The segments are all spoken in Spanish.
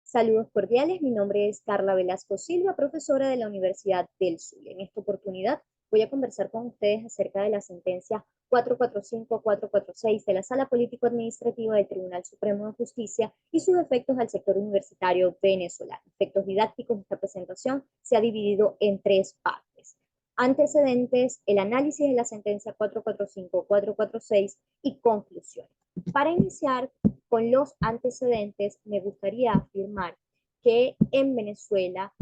Saludos cordiales, mi nombre es Carla Velasco Silva, profesora de la Universidad del Zulia. En esta oportunidad voy a conversar con ustedes acerca de la sentencia 445-446 de la Sala Político-Administrativa del Tribunal Supremo de Justicia y sus efectos al sector universitario venezolano. Efectos didácticos. Esta presentación se ha dividido en tres partes: antecedentes, el análisis de la sentencia 445-446 y conclusiones. Para iniciar con los antecedentes, me gustaría afirmar que en Venezuela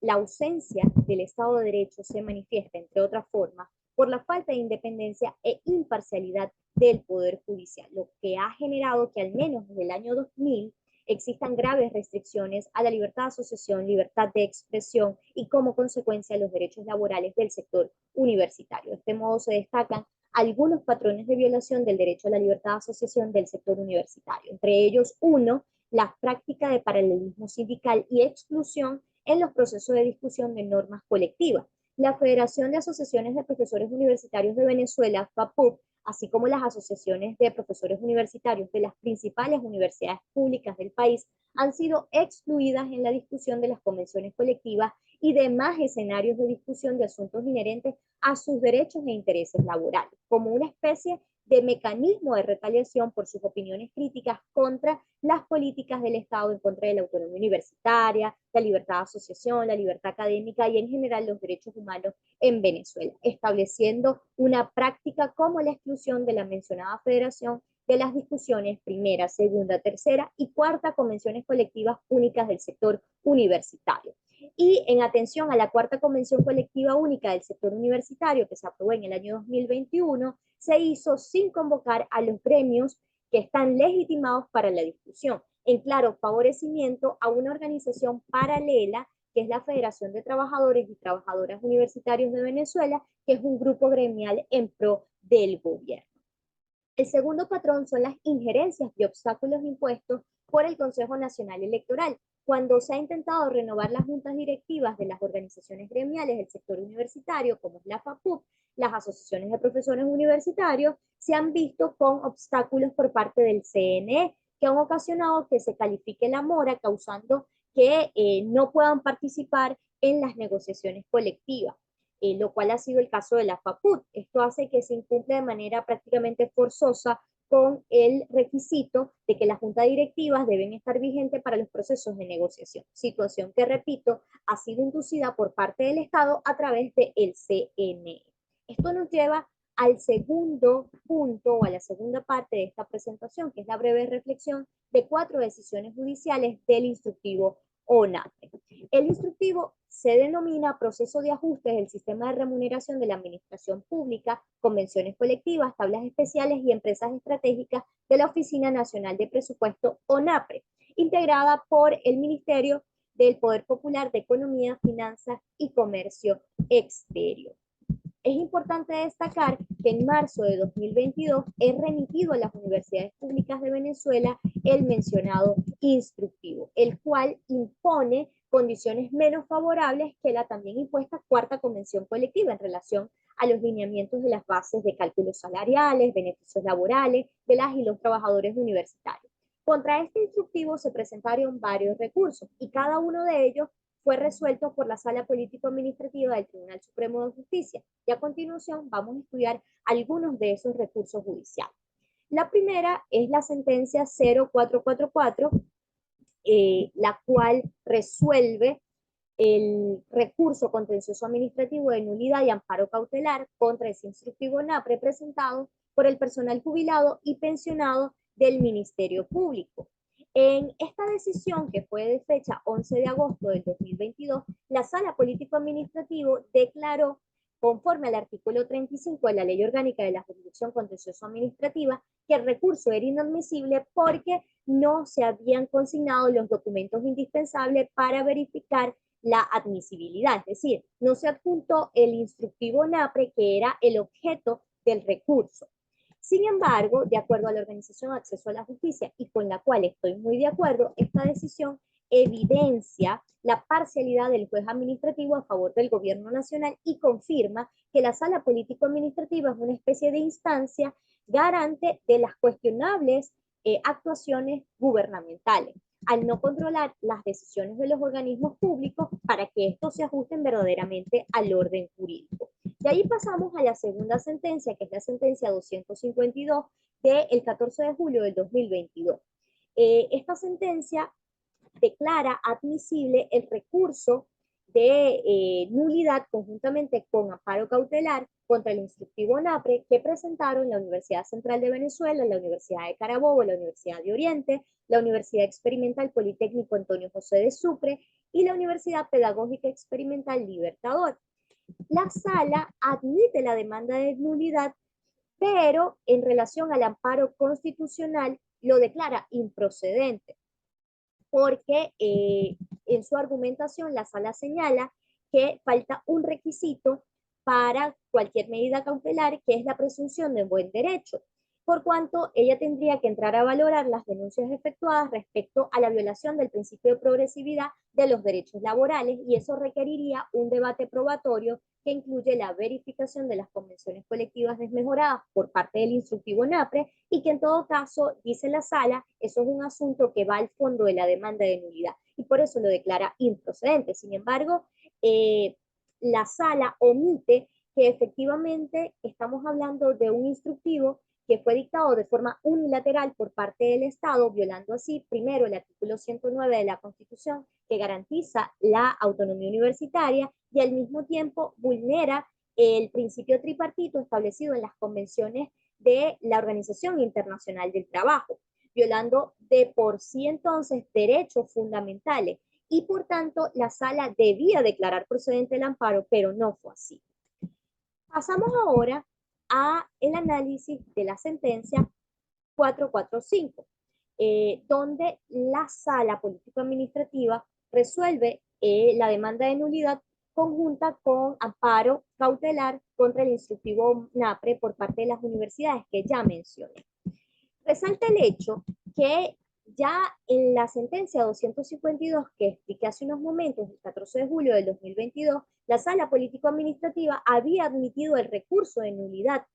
la ausencia del Estado de Derecho se manifiesta, entre otras formas, por la falta de independencia e imparcialidad del Poder Judicial, lo que ha generado que al menos desde el año 2000 existan graves restricciones a la libertad de asociación, libertad de expresión y como consecuencia los derechos laborales del sector universitario. De este modo se destacan algunos patrones de violación del derecho a la libertad de asociación del sector universitario, entre ellos uno, la práctica de paralelismo sindical y exclusión en los procesos de discusión de normas colectivas. La Federación de Asociaciones de Profesores Universitarios de Venezuela, FAPUB, así como las asociaciones de profesores universitarios de las principales universidades públicas del país, han sido excluidas en la discusión de las convenciones colectivas y demás escenarios de discusión de asuntos inherentes a sus derechos e intereses laborales, como una especie de mecanismo de retaliación por sus opiniones críticas contra las políticas del Estado en contra de la autonomía universitaria, la libertad de asociación, la libertad académica y en general los derechos humanos en Venezuela, estableciendo una práctica como la exclusión de la mencionada federación de las discusiones primera, segunda, tercera y cuarta convenciones colectivas únicas del sector universitario. Y en atención a la cuarta convención colectiva única del sector universitario que se aprobó en el año 2021, se hizo sin convocar a los gremios que están legitimados para la discusión, en claro favorecimiento a una organización paralela que es la Federación de Trabajadores y Trabajadoras Universitarios de Venezuela, que es un grupo gremial en pro del gobierno. El segundo patrón son las injerencias y obstáculos impuestos por el Consejo Nacional Electoral, cuando se ha intentado renovar las juntas directivas de las organizaciones gremiales del sector universitario, como es la FAPUB, las asociaciones de profesores universitarios, se han visto con obstáculos por parte del CNE, que han ocasionado que se califique la mora, causando que no puedan participar en las negociaciones colectivas. Lo cual ha sido el caso de la FAPUT. Esto hace que se incumpla de manera prácticamente forzosa con el requisito de que las juntas directivas deben estar vigentes para los procesos de negociación, situación que, repito, ha sido inducida por parte del Estado a través del CNE. Esto nos lleva al segundo punto o a la segunda parte de esta presentación, que es la breve reflexión de 4 decisiones judiciales del instructivo ONAPRE. El instructivo se denomina proceso de ajustes del sistema de remuneración de la administración pública, convenciones colectivas, tablas especiales y empresas estratégicas de la Oficina Nacional de Presupuesto ONAPRE, integrada por el Ministerio del Poder Popular de Economía, Finanzas y Comercio Exterior. Es importante destacar que en marzo de 2022 es remitido a las universidades públicas de Venezuela el mencionado instructivo, el cual impone condiciones menos favorables que la también impuesta cuarta convención colectiva en relación a los lineamientos de las bases de cálculos salariales, beneficios laborales de las y los trabajadores universitarios. Contra este instructivo se presentaron varios recursos y cada uno de ellos fue resuelto por la Sala Político-Administrativa del Tribunal Supremo de Justicia. Y a continuación vamos a estudiar algunos de esos recursos judiciales. La primera es la sentencia 0444, la cual resuelve el recurso contencioso administrativo de nulidad y amparo cautelar contra ese instructivo NAPRE presentado por el personal jubilado y pensionado del Ministerio Público. En esta decisión, que fue de fecha 11 de agosto del 2022, la Sala Político-Administrativo declaró, conforme al artículo 35 de la Ley Orgánica de la Jurisdicción Contencioso Administrativa, que el recurso era inadmisible porque no se habían consignado los documentos indispensables para verificar la admisibilidad, es decir, no se adjuntó el instructivo NAPRE, que era el objeto del recurso. Sin embargo, de acuerdo a la Organización Acceso a la Justicia, y con la cual estoy muy de acuerdo, esta decisión evidencia la parcialidad del juez administrativo a favor del gobierno nacional y confirma que la Sala Político-Administrativa es una especie de instancia garante de las cuestionables actuaciones gubernamentales, al no controlar las decisiones de los organismos públicos para que estos se ajusten verdaderamente al orden jurídico. De ahí pasamos a la segunda sentencia, que es la sentencia 252 del 14 de julio del 2022. Esta sentencia declara admisible el recurso de nulidad conjuntamente con amparo cautelar contra el instructivo NAPRE que presentaron la Universidad Central de Venezuela, la Universidad de Carabobo, la Universidad de Oriente, la Universidad Experimental Politécnico Antonio José de Sucre y la Universidad Pedagógica Experimental Libertador. La sala admite la demanda de nulidad, pero en relación al amparo constitucional lo declara improcedente porque en su argumentación la sala señala que falta un requisito para cualquier medida cautelar, que es la presunción de buen derecho, por cuanto ella tendría que entrar a valorar las denuncias efectuadas respecto a la violación del principio de progresividad de los derechos laborales, y eso requeriría un debate probatorio que incluye la verificación de las convenciones colectivas desmejoradas por parte del instructivo NAPRE, y que en todo caso, dice la sala, eso es un asunto que va al fondo de la demanda de nulidad, y por eso lo declara improcedente. Sin embargo, la sala omite que efectivamente estamos hablando de un instructivo que fue dictado de forma unilateral por parte del Estado, violando así, primero, el artículo 109 de la Constitución, que garantiza la autonomía universitaria, y al mismo tiempo vulnera el principio tripartito establecido en las convenciones de la Organización Internacional del Trabajo, violando de por sí entonces derechos fundamentales, y por tanto la sala debía declarar procedente el amparo, pero no fue así. Pasamos ahora a el análisis de la sentencia 445, donde la sala político-administrativa resuelve la demanda de nulidad conjunta con amparo cautelar contra el instructivo NAPRE por parte de las universidades que ya mencioné. Resalta el hecho que ya en la sentencia 252 que expliqué hace unos momentos, el 14 de julio del 2022, la sala político-administrativa había admitido el recurso de nulidad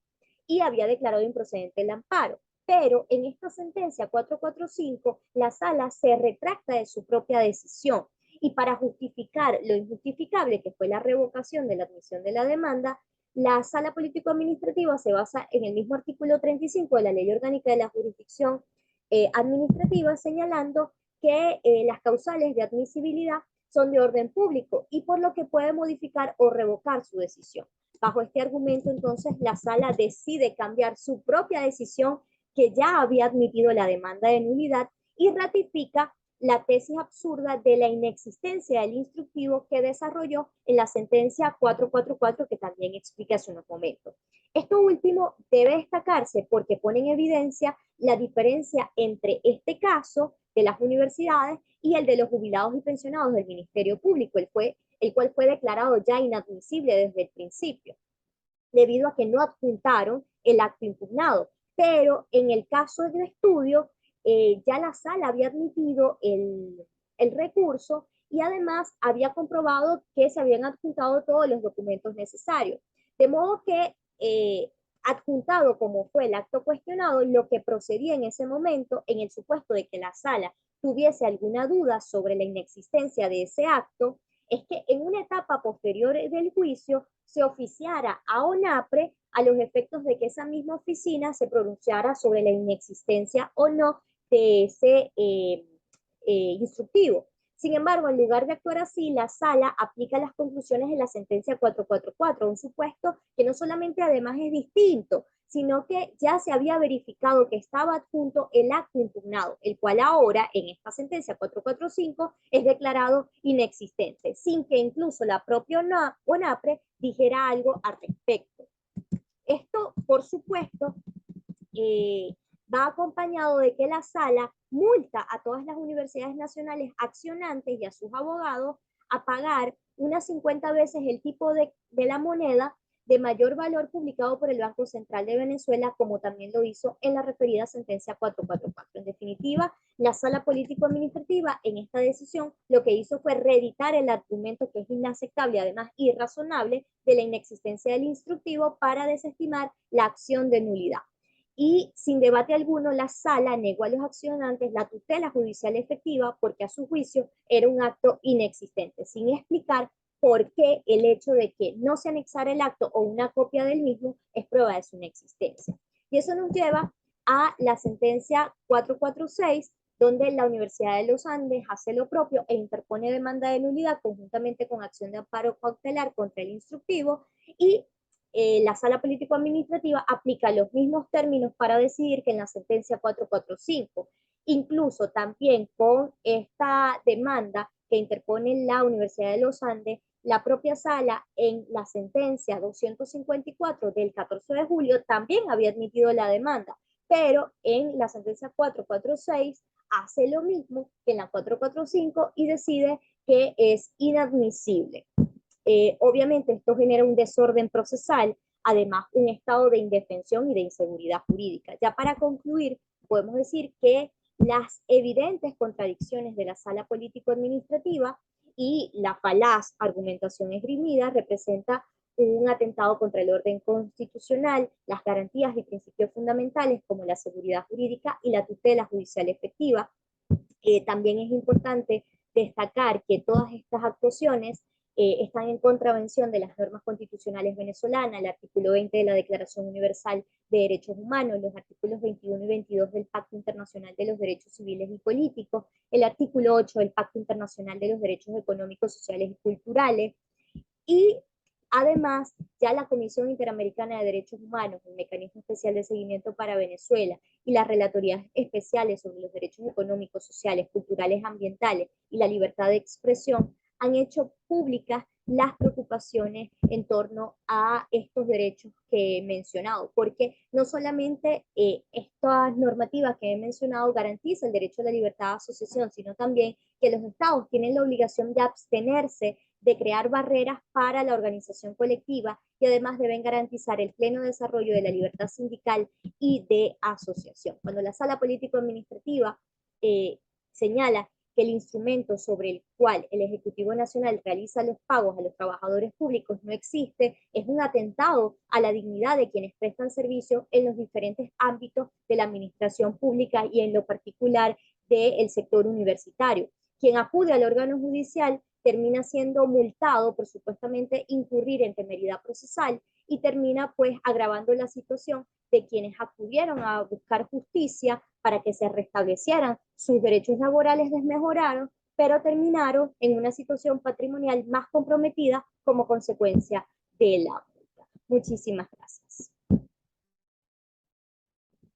y había declarado improcedente el amparo. Pero en esta sentencia 445, la sala se retracta de su propia decisión, y para justificar lo injustificable que fue la revocación de la admisión de la demanda, la sala político-administrativa se basa en el mismo artículo 35 de la Ley Orgánica de la Jurisdicción Administrativa, señalando que las causales de admisibilidad son de orden público y por lo que puede modificar o revocar su decisión. Bajo este argumento, entonces, la sala decide cambiar su propia decisión, que ya había admitido la demanda de nulidad, y ratifica la tesis absurda de la inexistencia del instructivo que desarrolló en la sentencia 444 que también expliqué hace unos momentos. Esto último debe destacarse porque pone en evidencia la diferencia entre este caso de las universidades y el de los jubilados y pensionados del Ministerio Público, el cual fue declarado ya inadmisible desde el principio, debido a que no adjuntaron el acto impugnado. Pero en el caso del estudio, ya la sala había admitido el recurso y además había comprobado que se habían adjuntado todos los documentos necesarios. De modo que, adjuntado como fue el acto cuestionado, lo que procedía en ese momento, en el supuesto de que la sala tuviese alguna duda sobre la inexistencia de ese acto, es que en una etapa posterior del juicio se oficiara a ONAPRE a los efectos de que esa misma oficina se pronunciara sobre la inexistencia o no de ese instructivo. Sin embargo, en lugar de actuar así, la sala aplica las conclusiones de la sentencia 444, un supuesto que no solamente además es distinto, sino que ya se había verificado que estaba adjunto el acto impugnado, el cual ahora, en esta sentencia 445, es declarado inexistente, sin que incluso la propia ONAPRE dijera algo al respecto. Esto, por supuesto, va acompañado de que la sala multa a todas las universidades nacionales accionantes y a sus abogados a pagar unas 50 veces el tipo de la moneda de mayor valor publicado por el Banco Central de Venezuela, como también lo hizo en la referida sentencia 444. En definitiva, la sala político-administrativa en esta decisión lo que hizo fue reeditar el argumento, que es inaceptable y además irrazonable, de la inexistencia del instructivo para desestimar la acción de nulidad. y sin debate alguno la sala negó a los accionantes la tutela judicial efectiva porque a su juicio era un acto inexistente, sin explicar por qué el hecho de que no se anexara el acto o una copia del mismo es prueba de su inexistencia. Y eso nos lleva a la sentencia 446, donde la Universidad de los Andes hace lo propio e interpone demanda de nulidad conjuntamente con acción de amparo cautelar contra el instructivo, y la sala político-administrativa aplica los mismos términos para decidir que en la sentencia 445. Incluso también con esta demanda que interpone la Universidad de los Andes, la propia sala en la sentencia 254 del 14 de julio también había admitido la demanda, pero en la sentencia 446 hace lo mismo que en la 445 y decide que es inadmisible. Obviamente esto genera un desorden procesal, además un estado de indefensión y de inseguridad jurídica. Ya para concluir, podemos decir que las evidentes contradicciones de la sala político-administrativa y la falaz argumentación esgrimida representa un atentado contra el orden constitucional, las garantías y principios fundamentales como la seguridad jurídica y la tutela judicial efectiva. También es importante destacar que todas estas actuaciones están en contravención de las normas constitucionales venezolanas, el artículo 20 de la Declaración Universal de Derechos Humanos, los artículos 21 y 22 del Pacto Internacional de los Derechos Civiles y Políticos, el artículo 8 del Pacto Internacional de los Derechos Económicos, Sociales y Culturales, y además ya la Comisión Interamericana de Derechos Humanos, el Mecanismo Especial de Seguimiento para Venezuela y las relatorías especiales sobre los derechos económicos, sociales, culturales, ambientales y la libertad de expresión han hecho públicas las preocupaciones en torno a estos derechos que he mencionado, porque no solamente estas normativas que he mencionado garantizan el derecho a la libertad de asociación, sino también que los estados tienen la obligación de abstenerse de crear barreras para la organización colectiva y además deben garantizar el pleno desarrollo de la libertad sindical y de asociación. Cuando la sala político-administrativa señala que el instrumento sobre el cual el Ejecutivo Nacional realiza los pagos a los trabajadores públicos no existe, es un atentado a la dignidad de quienes prestan servicio en los diferentes ámbitos de la administración pública y en lo particular del sector universitario. Quien acude al órgano judicial termina siendo multado por supuestamente incurrir en temeridad procesal y termina pues agravando la situación de quienes acudieron a buscar justicia para que se restablecieran sus derechos laborales desmejorados, pero terminaron en una situación patrimonial más comprometida como consecuencia de la multa. Muchísimas gracias.